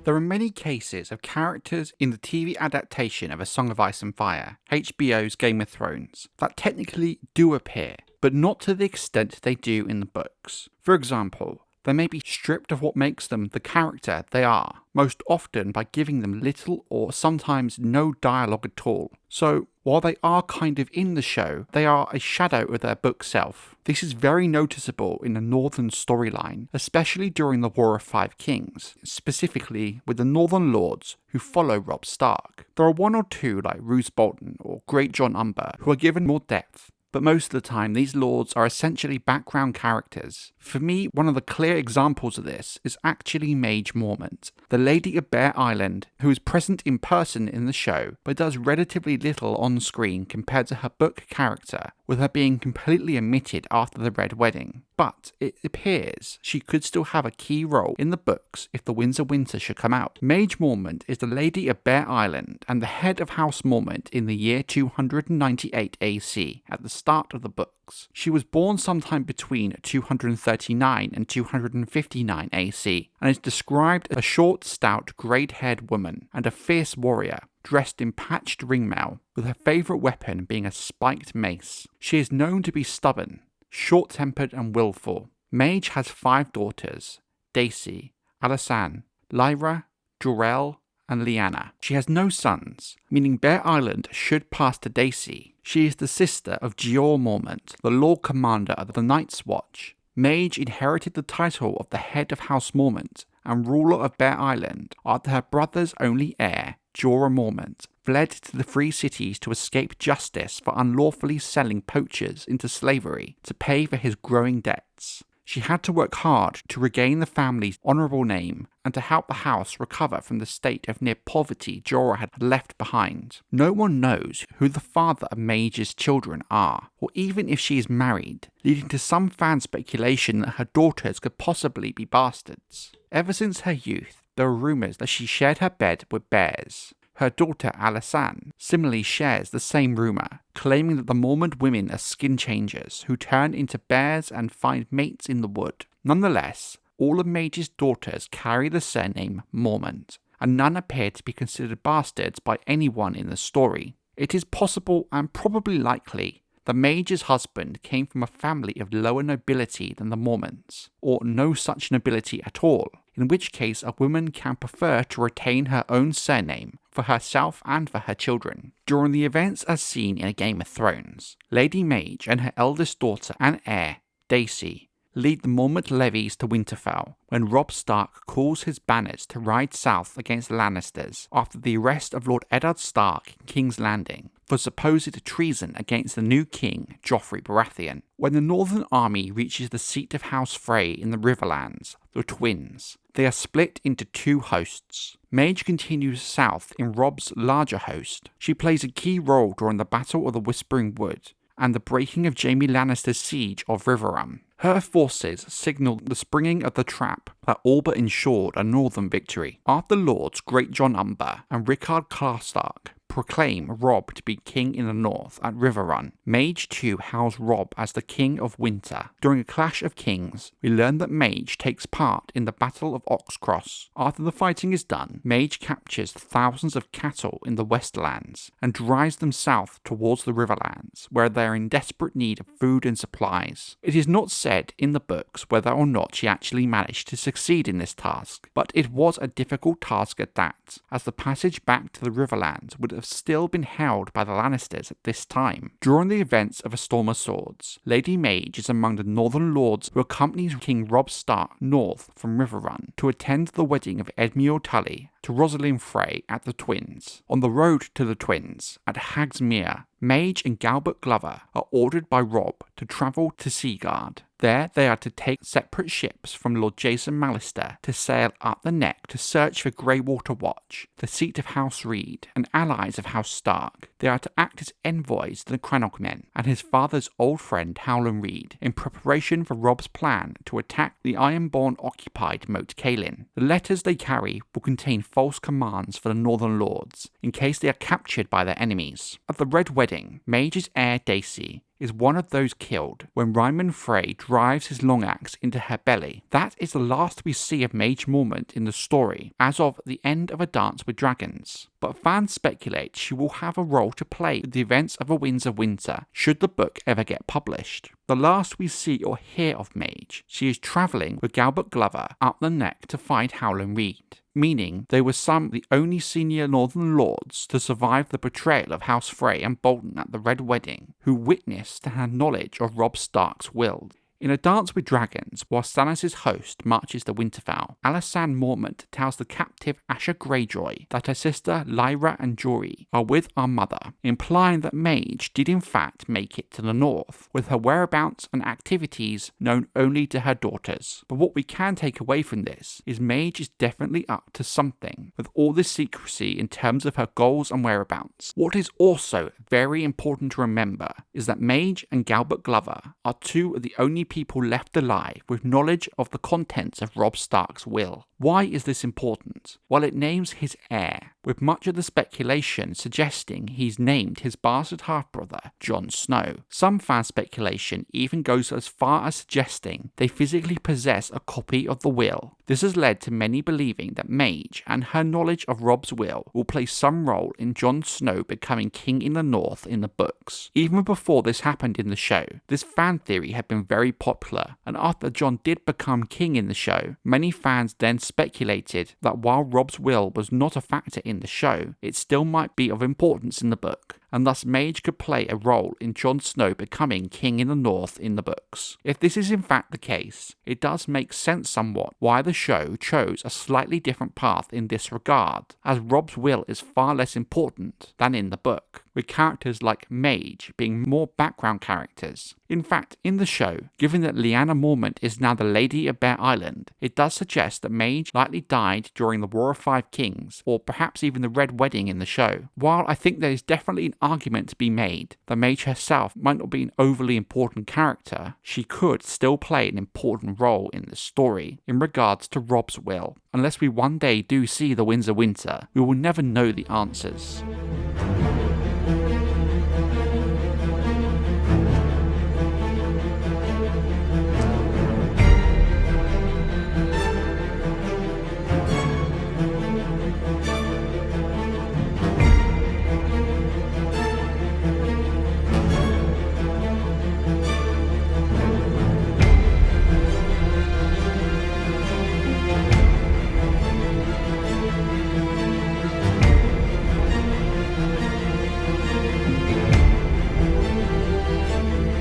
There are many cases of characters in the TV adaptation of A Song of Ice and Fire, HBO's Game of Thrones, that technically do appear, but not to the extent they do in the books. For example, they may be stripped of what makes them the character they are, most often by giving them little or sometimes no dialogue at all. So, while they are kind of in the show, they are a shadow of their book self. This is very noticeable in the Northern storyline, especially during the War of Five Kings, specifically with the Northern Lords who follow Robb Stark. There are one or two like Roose Bolton or Great Jon Umber who are given more depth, but most of the time these lords are essentially background characters. For me, one of the clear examples of this is actually Maege Mormont, the Lady of Bear Island, who is present in person in the show, but does relatively little on screen compared to her book character, with her being completely omitted after the Red Wedding. But it appears she could still have a key role in the books if the Winds of Winter should come out. Maege Mormont is the Lady of Bear Island and the head of House Mormont in the year 298 AC at the start of the books. She was born sometime between 239 and 259 AC and is described as a short, stout, grey-haired woman and a fierce warrior, dressed in patched ringmail, with her favourite weapon being a spiked mace. She is known to be stubborn, short-tempered and willful. Maege has 5 daughters, Daisy, Alysanne, Lyra, Jorel, and Lyanna. She has no sons, meaning Bear Island should pass to Daisy. She is the sister of Jeor Mormont, the Lord Commander of the Night's Watch. Maege inherited the title of the head of House Mormont and ruler of Bear Island after her brother's only heir, Jorah Mormont, fled to the Free Cities to escape justice for unlawfully selling poachers into slavery to pay for his growing debts. She had to work hard to regain the family's honourable name and to help the house recover from the state of near poverty Jorah had left behind. No one knows who the father of Maege's children are, or even if she is married, leading to some fan speculation that her daughters could possibly be bastards. Ever since her youth, there are rumours that she shared her bed with bears. Her daughter Alysanne similarly shares the same rumour, claiming that the Mormont women are skin changers who turn into bears and find mates in the wood. Nonetheless, all of Maege's daughters carry the surname Mormont, and none appear to be considered bastards by anyone in the story. It is possible and probably likely that Maege's husband came from a family of lower nobility than the Mormonts, or no such nobility at all, in which case a woman can prefer to retain her own surname for herself and for her children. During the events as seen in A Game of Thrones, Lady Maege and her eldest daughter and heir, Daisy, lead the Mormont levies to Winterfell when Robb Stark calls his banners to ride south against the Lannisters after the arrest of Lord Eddard Stark in King's Landing for supposed treason against the new king, Joffrey Baratheon. When the Northern army reaches the seat of House Frey in the Riverlands, the Twins, they are split into 2 hosts. Maege continues south in Robb's larger host. She plays a key role during the Battle of the Whispering Wood and the breaking of Jaime Lannister's siege of Riverrun. Her forces signalled the springing of the trap that all but ensured a northern victory. After Lords Great Jon Umber and Rickard Karstark proclaim Robb to be king in the north at Riverrun, Maege too hails Robb as the king of winter. During a clash of kings, we learn that Maege takes part in the Battle of Oxcross. After the fighting is done, Maege captures thousands of cattle in the Westlands and drives them south towards the Riverlands, where they are in desperate need of food and supplies. It is not said in the books whether or not she actually managed to succeed in this task, but it was a difficult task at that, as the passage back to the Riverlands would have still been held by the Lannisters at this time. During the events of A Storm of Swords, Lady Maege is among the Northern Lords who accompanies King Robb Stark north from Riverrun to attend the wedding of Edmure Tully to Rosalind Frey at the Twins. On the road to the Twins, at Hag's Mere, Maege and Galbert Glover are ordered by Robb to travel to Seaguard. There they are to take separate ships from Lord Jason Mallister to sail up the neck to search for Greywater Watch, the seat of House Reed, and allies of House Stark. They are to act as envoys to the Crannog men and his father's old friend Howland Reed in preparation for Robb's plan to attack the Ironborn-occupied Moat Cailin. The letters they carry will contain false commands for the Northern Lords, in case they are captured by their enemies. At the Red Wedding, Maege's heir Daisy is one of those killed when Ryman Frey drives his long axe into her belly. That is the last we see of Maege Mormont in the story as of the end of A Dance with Dragons. But fans speculate she will have a role to play in the events of A Winds of Winter should the book ever get published. The last we see or hear of Maege, she is travelling with Galbert Glover up the neck to find Howland Reed, meaning they were some of the only senior Northern Lords to survive the betrayal of House Frey and Bolton at the Red Wedding, who witnessed and had knowledge of Robb Stark's will. In A Dance with Dragons, while Stannis' host marches to Winterfell, Alysanne Mormont tells the captive Asha Greyjoy that her sister Lyra and Jory are with our mother, implying that Maege did in fact make it to the north, with her whereabouts and activities known only to her daughters. But what we can take away from this is Maege is definitely up to something, with all this secrecy in terms of her goals and whereabouts. What is also very important to remember is that Maege and Galbert Glover are two of the only people left alive with knowledge of the contents of Robb Stark's will. Why is this important? Well, it names his heir, with much of the speculation suggesting he's named his bastard half-brother Jon Snow. Some fan speculation even goes as far as suggesting they physically possess a copy of the will. This has led to many believing that Maege and her knowledge of Robb's will play some role in Jon Snow becoming king in the north in the books. Even before this happened in the show, this fan theory had been very popular, and after Jon did become king in the show, many fans then speculated that while Robb's will was not a factor in the show, it still might be of importance in the book, and thus Maege could play a role in Jon Snow becoming king in the north in the books. If this is in fact the case, it does make sense somewhat why the show chose a slightly different path in this regard, as Robb's will is far less important than in the book, with characters like Maege being more background characters. In fact, in the show, given that Lyanna Mormont is now the Lady of Bear Island, it does suggest that Maege likely died during the War of Five Kings, or perhaps even the Red Wedding in the show. While I think there is definitely an argument to be made that Maege herself might not be an overly important character, she could still play an important role in the story in regards to Robb's will. Unless we one day do see the Winds of Winter, we will never know the answers.